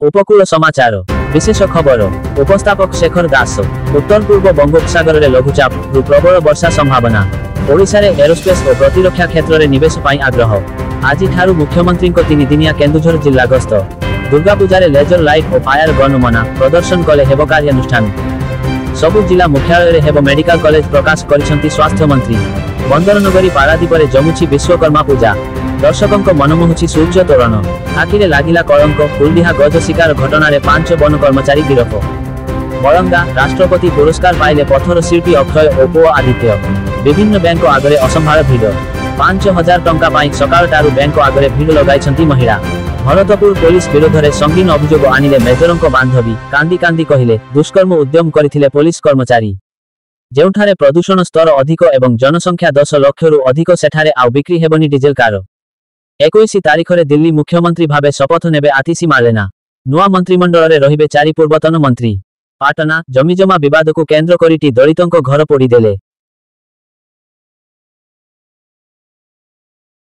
उपकूल समाचार विशेष खबर उपस्थापक शेखर दास। उत्तर पूर्व बंगोपसागर में लघुचाप प्रबल वर्षा संभावना। ओडिशा रे एरोस्पेस और प्रतिरक्षा क्षेत्र में निवेश पाई आग्रह। आज मुख्यमंत्री तीन दिनिया केन्दुझर जिला गस्त। दुर्गा पूजा लेजर लाइट और फायर गन मना प्रदर्शन कले हेब कार्यानुष्ठान। सबु जिला मुख्यालय हेब मेडिकल कॉलेज प्रकाश करिसेंती स्वास्थ्य मंत्री। बंदर नगरी पारादीप रे जमुची विश्वकर्मा पूजा। दर्शकों मनमोहुची सूर्य तोरण। आखिरे लागिला कलंक। कुलडीहा गज शिकार घटना रे 5 वन कर्मचारी गिरफ। बरंगा राष्ट्रपति पुरस्कार पाइले पथर शिल्पी अक्षय और पुओ आदित्य। विभिन्न बैंक आगरे असंभाळ भिड़। 5000 टंका पाई सकाळ टारू बैंक आगरे भिड़ लगाइछंती महिला। भरतपुर पुलिस विरोध में संगीन अभियोग आनिले मेजरंक बांधवी। कांदी कांदी कहिले दुष्कर्म उद्यम करथिले पुलिस कर्मचारी। जेउठारे प्रदूषण स्तर अधिक एवं जनसंख्या 10 लाख रु अधिक सेठारे आउ बिक्री हेबनी डीजेल कार। 21 तारीख में दिल्ली मुख्यमंत्री भावे शपथ नेबे आतिशी मार्लेना। नुआ मंत्रिमंडल में रहिबे 4 पूर्वतन मंत्री। पाटना जमीजमा विवाद को केन्द्र करी दलितों घर पोड़ी देले।